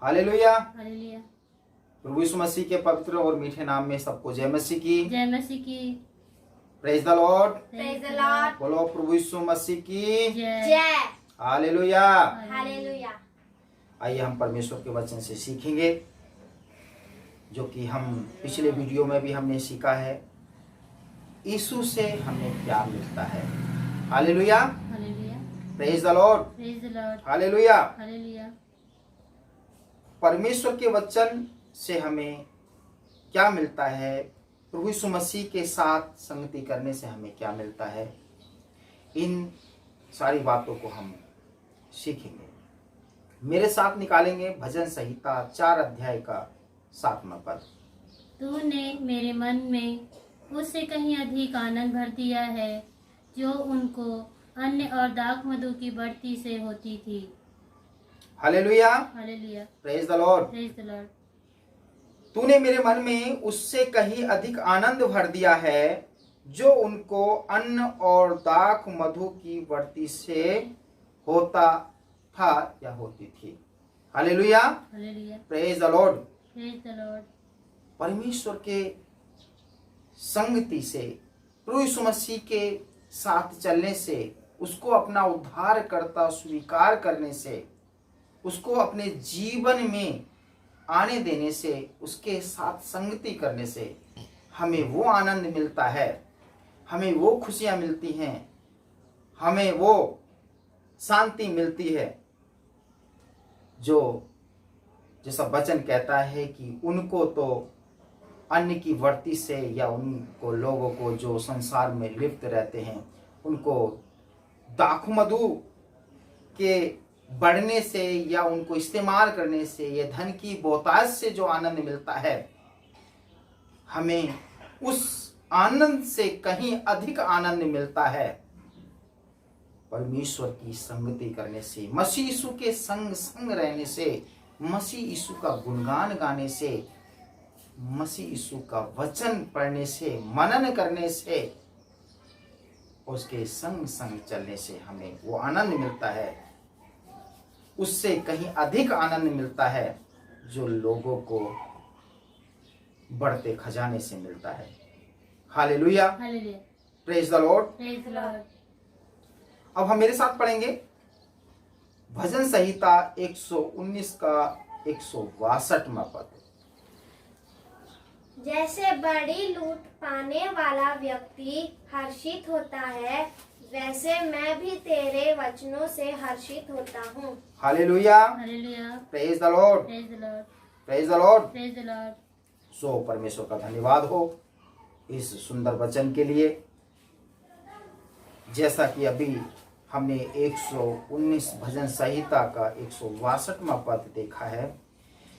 Hallelujah. Hallelujah. प्रभु यीशु मसीह के पवित्र और मीठे नाम में सबको जय मसीह की। जय मसीह की। Praise the Lord. Praise the Lord. बोलो प्रभु यीशु मसीह की जय। हालेलुया। हालेलुया। आइए हम परमेश्वर के वचन से सीखेंगे, जो कि हम पिछले वीडियो में भी हमने सीखा है। यीशु से हमें क्या मिलता है। Hallelujah. Hallelujah. Praise the Lord. Praise the Lord. Hallelujah. Hallelujah. परमेश्वर के वचन से हमें क्या मिलता है, प्रभु यीशु मसीह के साथ संगति करने से हमें क्या मिलता है, इन सारी बातों को हम सीखेंगे। मेरे साथ निकालेंगे भजन संहिता 4 अध्याय का 7वां पद। तूने मेरे मन में उससे कहीं अधिक आनंद भर दिया है, जो उनको अन्न और दाख मधु की बढ़ती से होती थी। Hallelujah. Hallelujah. Praise the Lord. Praise the Lord. तूने मेरे मन में उससे कहीं अधिक आनंद भर दिया है, जो उनको अन्न और दाख मधु की बढ़ती से होता था या होती थी। Hallelujah. Hallelujah. Praise the Lord. Praise the Lord. परमेश्वर के संगति से, प्रभु यीशु मसीह के साथ चलने से, उसको अपना उद्धारकर्ता स्वीकार करने से, उसको अपने जीवन में आने देने से, उसके साथ संगति करने से हमें वो आनंद मिलता है, हमें वो खुशियां मिलती हैं, हमें वो शांति मिलती है, जो जैसा वचन कहता है कि उनको तो अन्न की वर्ती से, या उनको लोगों को जो संसार में लिप्त रहते हैं, उनको दाख मधु के बढ़ने से या उनको इस्तेमाल करने से, या धन की बहुतायत से जो आनंद मिलता है, हमें उस आनंद से कहीं अधिक आनंद मिलता है परमेश्वर की संगति करने से, मसीह यीशु के संग संग रहने से, मसीह यीशु का गुणगान गाने से, मसीह यीशु का वचन पढ़ने से, मनन करने से, उसके संग संग चलने से हमें वो आनंद मिलता है। उससे कहीं अधिक आनंद मिलता है जो लोगों को बढ़ते खजाने से मिलता है। Hallelujah. Hallelujah. Praise the Lord. Praise the Lord. अब हम मेरे साथ पढ़ेंगे भजन संहिता 119 का 162वां पद। जैसे बड़ी लूट पाने वाला व्यक्ति हर्षित होता है, वैसे मैं भी तेरे वचनों से हर्षित होता हूँ। Hallelujah. Hallelujah. Praise the Lord. Praise the Lord. Praise the Lord. Praise the Lord. So परमेश्वर का धन्यवाद हो इस सुंदर वचन के लिए। जैसा कि अभी हमने 119 भजन संहिता का 162वां पद देखा है,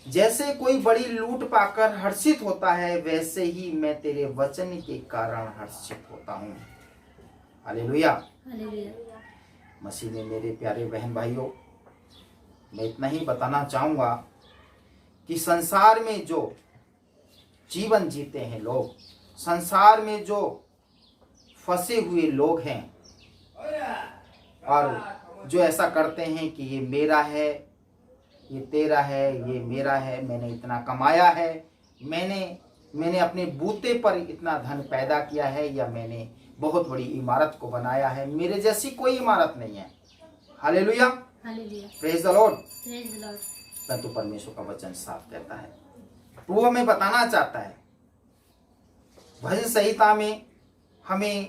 जैसे कोई बड़ी लूट पाकर हर्षित होता है, वैसे ही मैं तेरे वचन के कारण हर्षित होता हूँ। हालेलुया। हालेलुया। मसीह में मेरे प्यारे बहन भाइयों, मैं इतना ही बताना चाहूँगा कि संसार में जो जीवन जीते हैं लोग, संसार में जो फंसे हुए लोग हैं और जो ऐसा करते हैं कि ये मेरा है, ये तेरा है, ये मेरा है, मैंने इतना कमाया है, मैंने अपने बूते पर इतना धन पैदा किया है, या मैंने बहुत बड़ी इमारत को बनाया है, मेरे जैसी कोई इमारत नहीं है। Hallelujah. Hallelujah. Praise the Lord. Praise the Lord. परंतु परमेश्वर का वचन साफ कहता है, वो हमें बताना चाहता है, भजन संहिता में हमें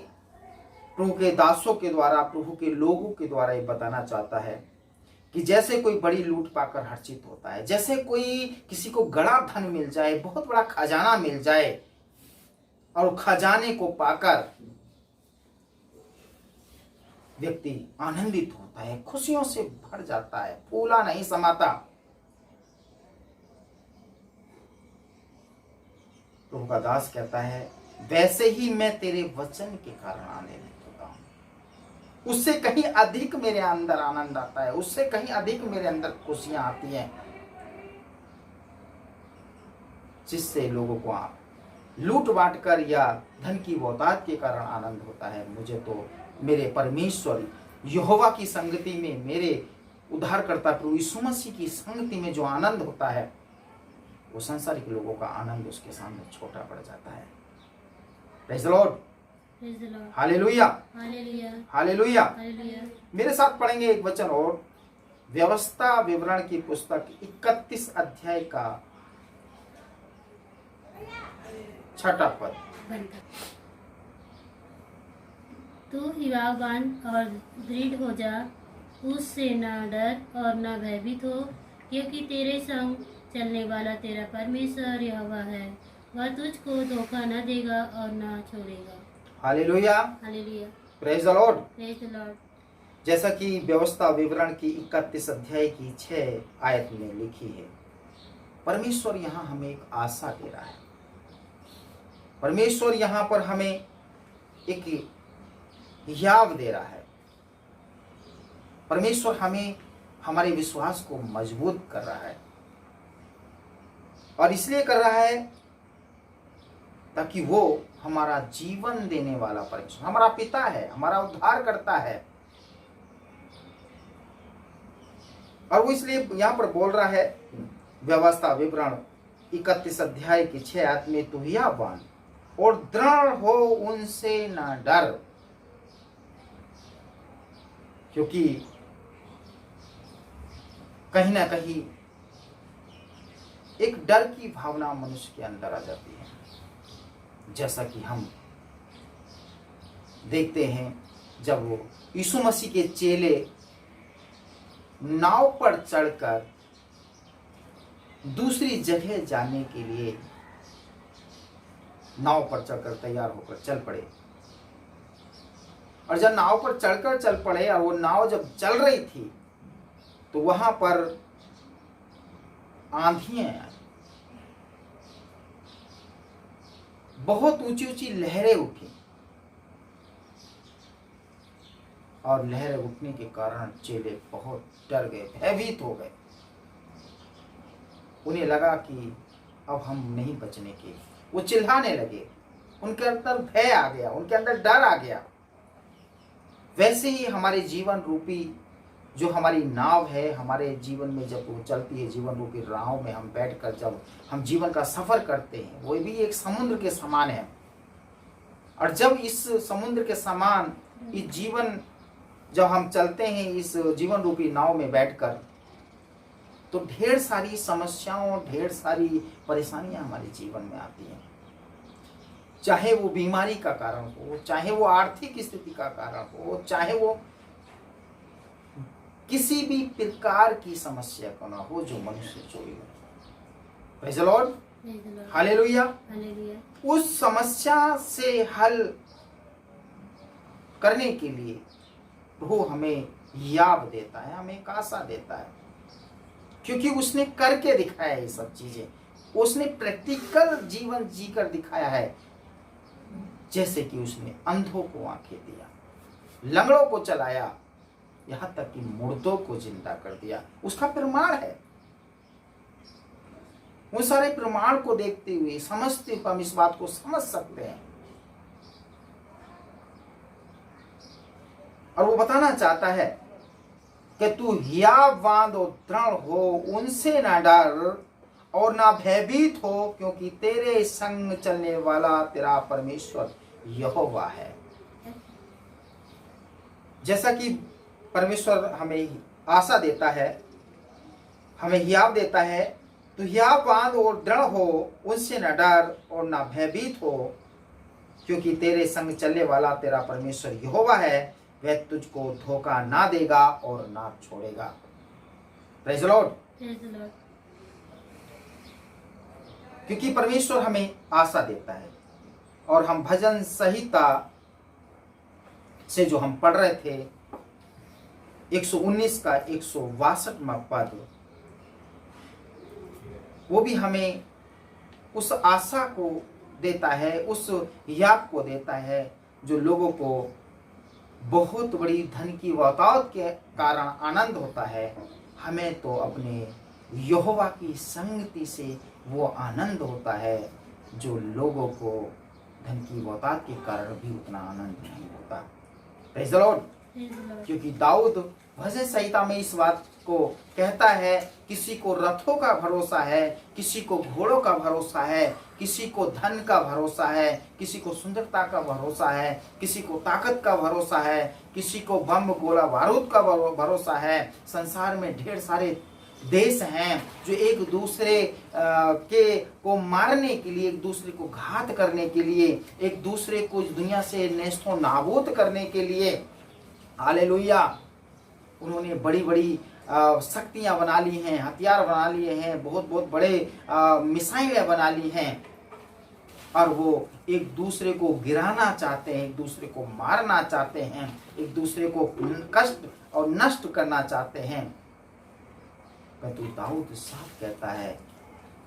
प्रभु के दासों के द्वारा, प्रभु के लोगों के द्वारा ये बताना चाहता है कि जैसे कोई बड़ी लूट पाकर हर्षित होता है, जैसे कोई किसी को बड़ा धन मिल जाए, बहुत बड़ा खजाना मिल जाए, और खजाने को पाकर व्यक्ति आनंदित होता है, खुशियों से भर जाता है, फूला नहीं समाता। प्रभु का दास कहता है, वैसे ही मैं तेरे वचन के कारण आनंदित होता हूं। उससे कहीं अधिक मेरे अंदर आनंद आता है, उससे कहीं अधिक मेरे अंदर खुशियां आती हैं, जिससे लोगों को लूट बांट कर या धन की बहुतायत के कारण आनंद होता है। मुझे तो मेरे परमेश्वर यहोवा की संगति में, मेरे उद्धारकर्ता प्रभु यीशु मसीह की संगति में जो आनंद होता है, वो संसारिक लोगों का आनंद उसके सामने छोटा पड़ जाता है। Praise the Lord, Praise the Lord. Hallelujah, Hallelujah. Hallelujah. Hallelujah. मेरे साथ पढ़ेंगे एक वचन और, व्यवस्था विवरण की पुस्तक 31 अध्याय का 6 पद। बनकर तू हिवावान और दृढ़ हो जा, उससे ना डर और ना भयभीत हो, क्योंकि तेरे संग चलने वाला तेरा परमेश्वर यहोवा है। वह तुझको धोखा न देगा और ना छोड़ेगा। Hallelujah, hallelujah. Praise the Lord. Praise the Lord. जैसा कि व्यवस्था विवरण की 31 अध्याय की 6 आयत में लिखी है, परमेश्वर यहाँ हमें एक आशा दे रहा है। परमेश्वर यहाँ पर हमें एक याद दे रहा है। परमेश्वर हमें हमारे विश्वास को मजबूत कर रहा है, और इसलिए कर रहा है ताकि वो हमारा जीवन देने वाला परमेश्वर, हमारा पिता है, हमारा उद्धार करता है। और वो इसलिए यहां पर बोल रहा है, व्यवस्था विवरण 31 अध्याय की 6 आयत में, तू हियावान और दृढ़ हो, उनसे ना डर, क्योंकि कहीं ना कहीं एक डर की भावना मनुष्य के अंदर आ जाती है। जैसा कि हम देखते हैं, जब वो यीशु मसीह के चेले नाव पर चढ़कर दूसरी जगह जाने के लिए नाव पर चढ़कर तैयार होकर चल पड़े, और जब नाव पर चढ़कर चल पड़े और वो नाव जब चल रही थी तो वहां पर आंधियां आई, बहुत ऊंची ऊंची लहरें उठी, और लहरें उठने के कारण चेले बहुत डर गए, भयभीत हो गए। उन्हें लगा कि अब हम नहीं बचने के। वो चिल्लाने लगे, उनके अंदर भय आ गया, उनके अंदर डर आ गया। वैसे ही हमारे जीवन रूपी जो हमारी नाव है, हमारे जीवन में जब वो चलती है, जीवन रूपी राह में हम बैठकर जब हम जीवन का सफर करते हैं, वो भी एक समुद्र के समान है। और जब इस समुद्र के समान इस जीवन जब हम चलते हैं इस जीवन रूपी नाव में बैठकर, तो ढेर सारी समस्याओं, ढेर सारी परेशानियां हमारे जीवन में आती हैं। चाहे वो बीमारी का कारण हो, चाहे वो आर्थिक स्थिति का कारण हो, चाहे वो किसी भी प्रकार की समस्या को ना हो जो मनुष्य चोरी हो। Praise the Lord, hallelujah. Hallelujah. उस समस्या से हल करने के लिए वो हमें याद देता है, हमें एक आशा देता है, क्योंकि उसने करके दिखाया ये सब चीजें। उसने प्रैक्टिकल जीवन जीकर दिखाया है। जैसे कि उसने अंधों को आंखें दिया, लंगड़ों को चलाया, यहां तक कि मुर्दों को जिंदा कर दिया। उसका प्रमाण है। उन सारे प्रमाण को देखते हुए, समझते हुए हम इस बात को समझ सकते हैं। और वो बताना चाहता है कि तू हियावान और दृढ़ हो, उनसे ना डर और ना भयभीत हो, क्योंकि तेरे संग चलने वाला तेरा परमेश्वर यहोवा है। जैसा कि परमेश्वर हमें आशा देता है, हमें हियाव देता है, तो हियावान और दृढ़ हो, उनसे न डर और ना भयभीत हो, क्योंकि तेरे संग चलने वाला तेरा परमेश्वर यहोवा है। वह तुझको धोखा ना देगा और ना छोड़ेगा। Praise the Lord. Praise the Lord. क्योंकि परमेश्वर हमें आशा देता है। और हम भजन संहिता से जो हम पढ़ रहे थे, 119 का 162वां पद, वो भी हमें उस आशा को देता है, उस याद को देता है, जो लोगों को बहुत बड़ी धन की बहुतायत के कारण आनंद होता है। हमें तो अपने यहोवा की संगति से वो आनंद होता है, जो लोगों को धन की बहुतायत के कारण भी उतना आनंद नहीं होता। Praise the Lord. Praise the Lord. क्योंकि दाऊद भजन संहिता में इस बात को कहता है, किसी को रथों का भरोसा है, किसी को घोड़ों का भरोसा है, किसी को धन का भरोसा है, किसी को सुंदरता का भरोसा है, किसी को ताकत का भरोसा है, किसी को बम गोला बारूद का भरोसा है। संसार में ढेर सारे देश हैं जो एक दूसरे के को मारने के लिए, एक दूसरे को घात करने के लिए, एक दूसरे को इस दुनिया से नेस्तो नाबूद करने के लिए, हालेलुया, उन्होंने बड़ी बड़ी शक्तियां बना ली हैं, हथियार बना लिए हैं, बहुत बहुत बड़े मिसाइलें बना ली हैं, और वो एक दूसरे को गिराना चाहते हैं, एक दूसरे को मारना चाहते हैं, एक दूसरे को कष्ट और नष्ट करना चाहते हैं। परंतु दाऊद साफ कहता है,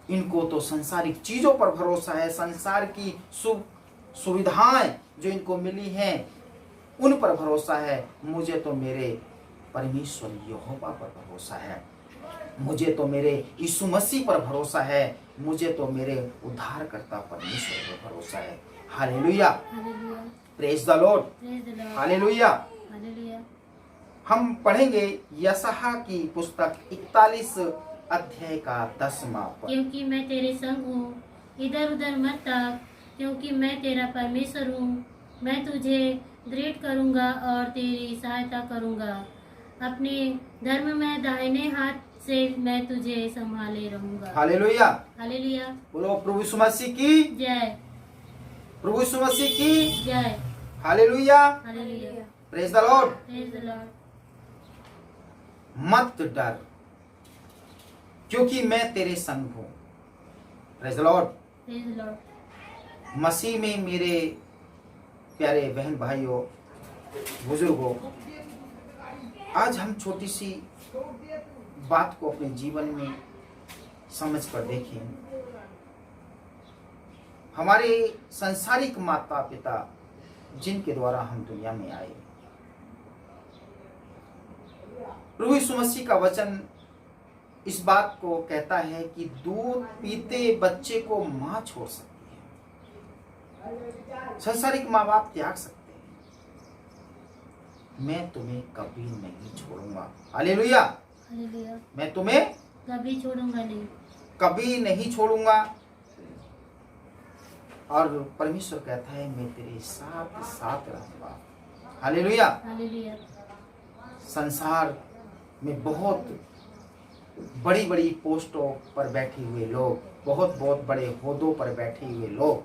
इनको तो सांसारिक चीजों पर भरोसा है, संसार की सुविधाएं जो इनको मिली हैं उन पर भरोसा है। मुझे तो मेरे परमेश्वर यहोवा पर भरोसा है, मुझे तो मेरे यीशु मसीह पर भरोसा है, मुझे तो मेरे उद्धारकर्ता परमेश्वर पर भरोसा है। Hallelujah, Hallelujah. Praise the Lord, Praise the Lord. Hallelujah. Hallelujah. हम पढ़ेंगे यशायाह की पुस्तक 41 अध्याय का 10वां पद। क्योंकि मैं तेरे संग हूँ, इधर उधर मत ताक, क्योंकि मैं तेरा परमेश्वर हूँ। मैं तुझे दृढ़ करूँगा और तेरी सहायता करूँगा। अपने धर्म में दाहिने हाथ से मैं तुझे संभाले रहूँगा। Hallelujah, hallelujah. बोलो प्रभु यीशु मसीह की, जय, प्रभु यीशु मसीह की, जय। Hallelujah, hallelujah. Praise the Lord. Praise the Lord. मत डर, क्योंकि मैं तेरे संग हूँ। Praise the Lord. Praise the Lord. Masih में मेरे प्यारे बहन भाइयों, बुजुर्गों, आज हम छोटी सी बात को अपने जीवन में समझ कर देखें। हमारे सांसारिक माता पिता जिनके द्वारा हम दुनिया में आए, प्रभु यीशु मसीह का वचन इस बात को कहता है कि दूध पीते बच्चे को मां छोड़ सकती है, सांसारिक माँ बाप त्याग सकते हैं, मैं तुम्हें कभी नहीं छोड़ूंगा। Hallelujah, hallelujah. मैं तुम्हें कभी छोड़ूंगा नहीं। कभी नहीं छोड़ूंगा। और परमेश्वर कहता है, मैं तेरे साथ साथ रहूंगा। हालेलुया। हालेलुया। संसार में बहुत बड़ी बड़ी पोस्टों पर बैठे हुए लोग, बहुत बहुत बड़े ओहदों पर बैठे हुए लोग,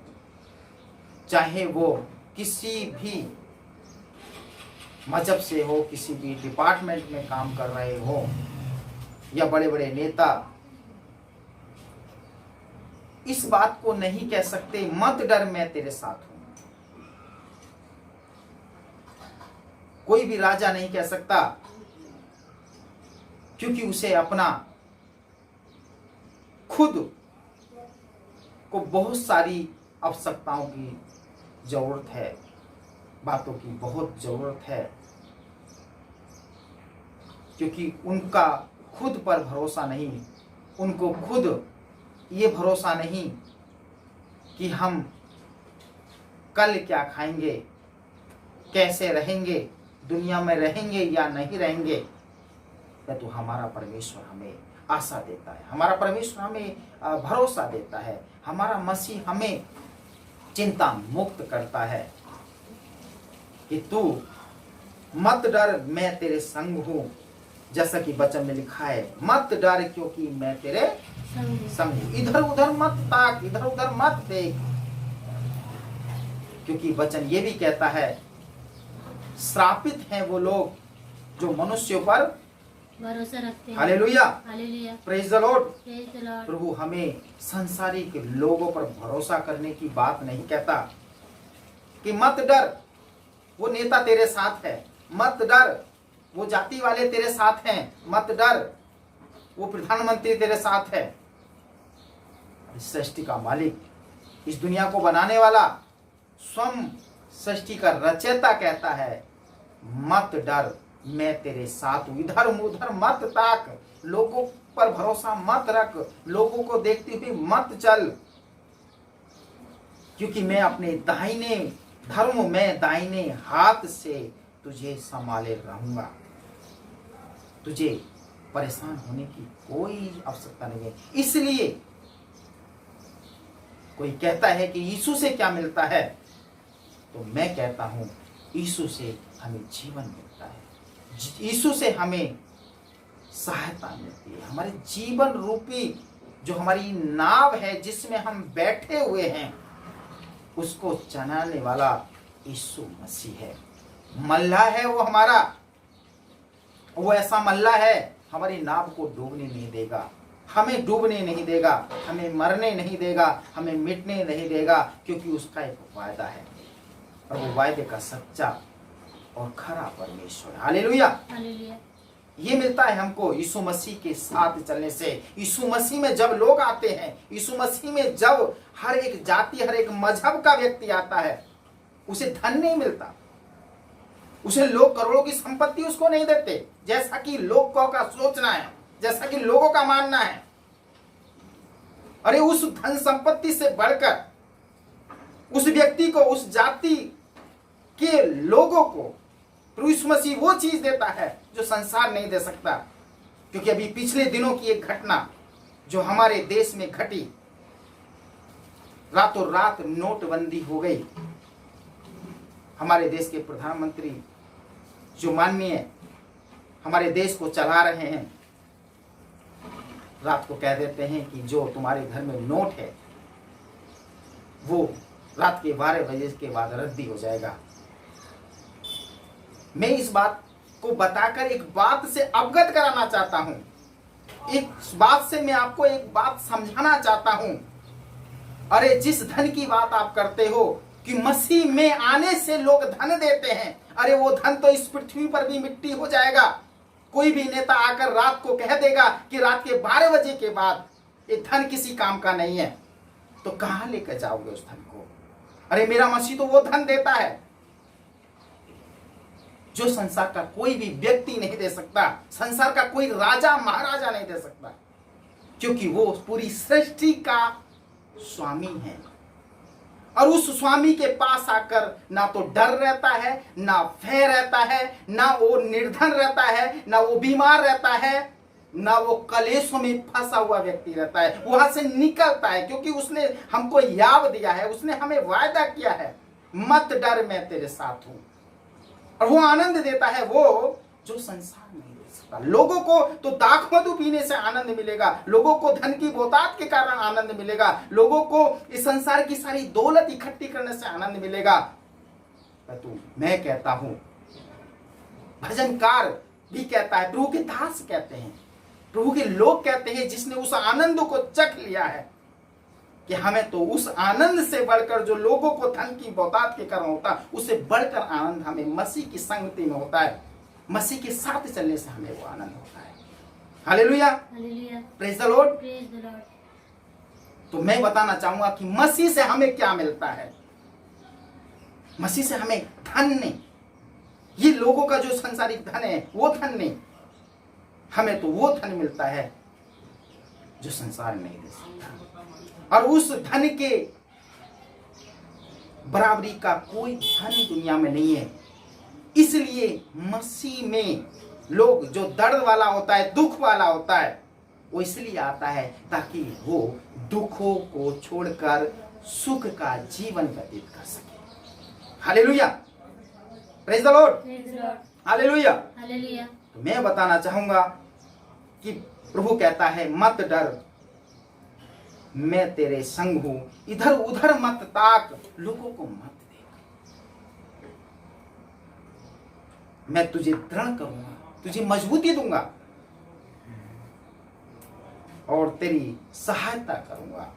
चाहे वो किसी भी मजहब से हो, किसी भी डिपार्टमेंट में काम कर रहे हो, या बड़े बड़े नेता, इस बात को नहीं कह सकते, मत डर मैं तेरे साथ हूं। कोई भी राजा नहीं कह सकता, क्योंकि उसे अपना खुद को बहुत सारी आवश्यकताओं की जरूरत है, बातों की बहुत जरूरत है, क्योंकि उनका खुद पर भरोसा नहीं, उनको खुद ये भरोसा नहीं कि हम कल क्या खाएंगे, कैसे रहेंगे, दुनिया में रहेंगे या नहीं रहेंगे। तो हमारा परमेश्वर हमें आशा देता है, हमारा परमेश्वर हमें भरोसा देता है, हमारा मसीह हमें चिंता मुक्त करता है कि तू मत डर, मैं तेरे संग हूं। जैसा कि वचन में लिखा है, मत डर क्योंकि मैं तेरे संग हूं। इधर उधर मत ताक, इधर उधर मत देख, क्योंकि वचन ये भी कहता है, श्रापित हैं वो लोग जो मनुष्यों पर भरोसा रखते हैं। Hallelujah, hallelujah. Praise the Lord. Praise the Lord. प्रभु हमें सांसारिक लोगों पर भरोसा करने की बात नहीं कहता कि मत डर, वो नेता तेरे साथ है, मत डर, वो जाति वाले तेरे साथ हैं, मत डर, वो प्रधानमंत्री तेरे साथ है। इस सृष्टि का मालिक, इस दुनिया को बनाने वाला, स्वयं सृष्टि का रचयिता कहता है, मत डर, मैं तेरे साथ हूं। इधर उधर मत ताक, लोगों पर भरोसा मत रख, लोगों को देखते हुए मत चल, क्योंकि मैं अपने दाहिने धर्म में दाहिने हाथ से तुझे संभाले रहूंगा। तुझे परेशान होने की कोई आवश्यकता नहीं है। इसलिए कोई कहता है कि यीशु से क्या मिलता है, तो मैं कहता हूं यीशु से हमें जीवन मिलता है। यीशु से हमें सहायता मिलती है। हमारे जीवन रूपी जो हमारी नाव है जिसमें हम बैठे हुए हैं, उसको चलाने वाला यीशु मसीह है। मल्लाह है वो हमारा, वो ऐसा मल्लाह है हमारी नाव को डूबने नहीं देगा, हमें डूबने नहीं देगा, हमें मरने नहीं देगा, हमें मिटने नहीं देगा, क्योंकि उसका एक वायदा है और वो वायदे का सच्चा और खरा परमेश्वर है। हालेलुया। हालेलुया। ये मिलता है हमको यीशु मसीह के साथ चलने से। यीशु मसीह में जब लोग आते हैं, यीशु मसीह में जब हर एक जाति, हर एक मजहब का व्यक्ति आता है, उसे धन नहीं मिलता, उसे लोग करोड़ों की संपत्ति उसको नहीं देते, जैसा कि लोगों का सोचना है, जैसा कि लोगों का मानना है। अरे उस धन संपत्ति से बढ़कर उस व्यक्ति को, उस जाति के लोगों को प्रभु यीशु मसीह वो चीज देता है जो संसार नहीं दे सकता। क्योंकि अभी पिछले दिनों की एक घटना जो हमारे देश में घटी, रातों रात नोटबंदी हो गई। हमारे देश के प्रधानमंत्री जो माननीय हमारे देश को चला रहे हैं, रात को कह देते हैं कि जो तुम्हारे घर में नोट है वो रात के 12 बजे के बाद रद्दी हो जाएगा। मैं इस बात को बताकर एक बात से अवगत कराना चाहता हूं, एक बात से मैं आपको एक बात समझाना चाहता हूं। अरे जिस धन की बात आप करते हो कि मसीह में आने से लोग धन देते हैं, अरे वो धन तो इस पृथ्वी पर भी मिट्टी हो जाएगा। कोई भी नेता आकर रात को कह देगा कि रात के 12 बजे के बाद ये धन किसी काम का नहीं है, तो कहां लेकर जाओगे उस धन को? अरे मेरा मसीह तो वो धन देता है जो संसार का कोई भी व्यक्ति नहीं दे सकता, संसार का कोई राजा महाराजा नहीं दे सकता, क्योंकि वो पूरी सृष्टि का स्वामी है। और उस स्वामी के पास आकर ना तो डर रहता है, ना भय रहता है, ना वो निर्धन रहता है, ना वो बीमार रहता है, ना वो कलेशों में फंसा हुआ व्यक्ति रहता है। वहां से निकलता है, क्योंकि उसने हमको याद दिया है, उसने हमें वायदा किया है, मत डर मैं तेरे साथ हूं। और वो आनंद देता है वो जो संसार नहीं दे सकता। लोगों को तो दाख मधु पीने से आनंद मिलेगा, लोगों को धन की बहुतायत के कारण आनंद मिलेगा, लोगों को इस संसार की सारी दौलत इकट्ठी करने से आनंद मिलेगा। परंतु मैं कहता हूं, भजनकार भी कहता है, प्रभु के दास कहते हैं, प्रभु के लोग कहते हैं, जिसने उस आनंद को चख लिया है, कि हमें तो उस आनंद से बढ़कर जो लोगों को धन की बहुतायत के कारण होता है, उससे बढ़कर आनंद हमें मसीह की संगति में होता है। मसीह के साथ चलने से हमें वो आनंद होता है। Hallelujah, hallelujah, praise the Lord. Praise the Lord. तो मैं बताना चाहूंगा कि मसीह से हमें क्या मिलता है। मसीह से हमें धन नहीं, ये लोगों का जो सांसारिक धन है वो धन नहीं, हमें तो वो धन मिलता है जो संसार नहीं दे सकता। और उस धन के बराबरी का कोई धन दुनिया में नहीं है। इसलिए मसीह में लोग, जो दर्द वाला होता है, दुख वाला होता है, वो इसलिए आता है ताकि वो दुखों को छोड़कर सुख का जीवन व्यतीत कर सके। Hallelujah, praise the Lord, praise the Lord. Hallelujah. Hallelujah. तो मैं बताना चाहूंगा कि प्रभु कहता है, मत डर, मैं तेरे संग हूं, इधर उधर मत ताक, लोगों को मत देख, मैं तुझे दृढ़ करूंगा, तुझे मजबूती दूंगा और तेरी सहायता करूंगा।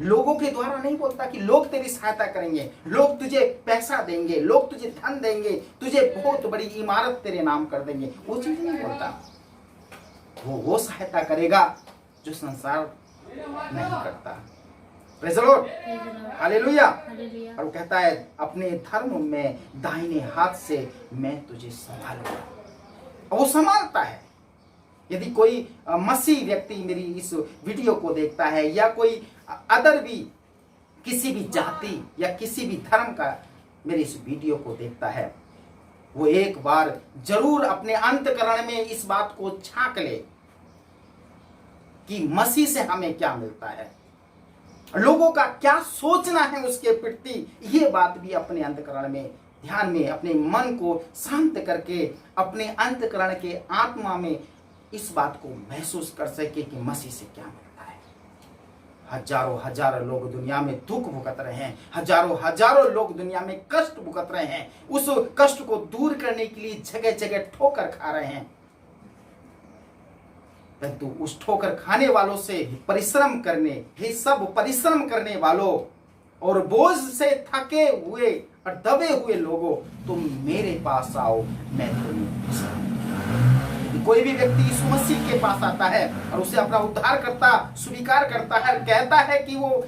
लोगों के द्वारा नहीं बोलता कि लोग तेरी सहायता करेंगे, लोग तुझे पैसा देंगे, लोग तुझे धन देंगे, तुझे बहुत बड़ी इमारत तेरे नाम कर देंगे, वो चीज नहीं बोलता। वो सहायता करेगा जो संसार नहीं करता। Praise the Lord, hallelujah. Hallelujah. और वो कहता है, अपने धर्म में दाहिने हाथ से मैं तुझे संभालूंगा। और वो संभालता है। यदि कोई मसीह व्यक्ति मेरी इस वीडियो को देखता है, या कोई अदर भी किसी भी जाति या किसी भी धर्म का मेरी इस वीडियो को देखता है, वो एक बार जरूर अपने अंतःकरण में इस बात को झांक ले कि मसीह से हमें क्या मिलता है, लोगों का क्या सोचना है उसके प्रति। ये बात भी अपने अंतःकरण में ध्यान में, अपने मन को शांत करके, अपने अंतःकरण के आत्मा में इस बात को महसूस कर सके कि मसीह से क्या मिलता है। हजारों लोग दुनिया में दुख भुगत रहे हैं, हजारों लोग दुनिया में कष्ट भुगत रहे हैं। उस कष्ट को दूर करने के लिए जगह जगह ठोकर खा रहे हैं, परंतु उस ठोकर खाने वालों से परिश्रम करने, हे सब परिश्रम करने वालों और बोझ से थके हुए और दबे हुए लोगों, तुम मेरे पास आओ, मैं तुम्हें। कोई भी व्यक्ति यीशु मसीह के पास आता है और उसे अपना उद्धार करता स्वीकार करता है, कहता है कि वो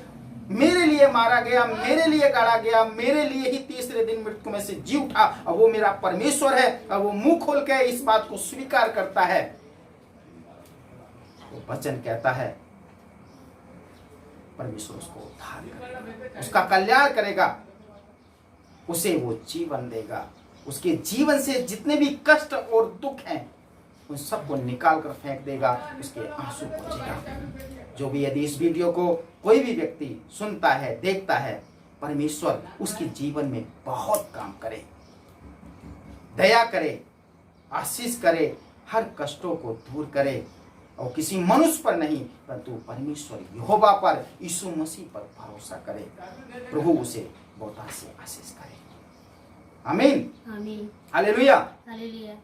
मेरे लिए मारा गया, मेरे लिए गाड़ा गया, मेरे लिए ही तीसरे दिन मृत्यु में से जी उठा, और वो मेरा परमेश्वर है, और वो मुंह खोल के इस बात को स्वीकार करता है, वो वचन कहता है परमेश्वर उसको उद्धार करेगा, उसका कल्याण करेगा, उसे वो जीवन देगा। उसके जीवन से जितने भी कष्ट और दुख हैं उन सबको निकाल कर फेंक देगा, उसके आंसू पोंछेगा। जो भी यदि इस वीडियो को कोई भी व्यक्ति सुनता है, देखता है, परमेश्वर उसके जीवन में बहुत काम करे, दया करे, आशीष करे, हर कष्टों को दूर करे, और किसी मनुष्य पर नहीं परंतु परमेश्वर यहोवा पर, यीशु मसीह पर भरोसा करे। प्रभु उसे बहुत से आशीष करे। आमीन, आमीन, हालेलुया। हालेलुया।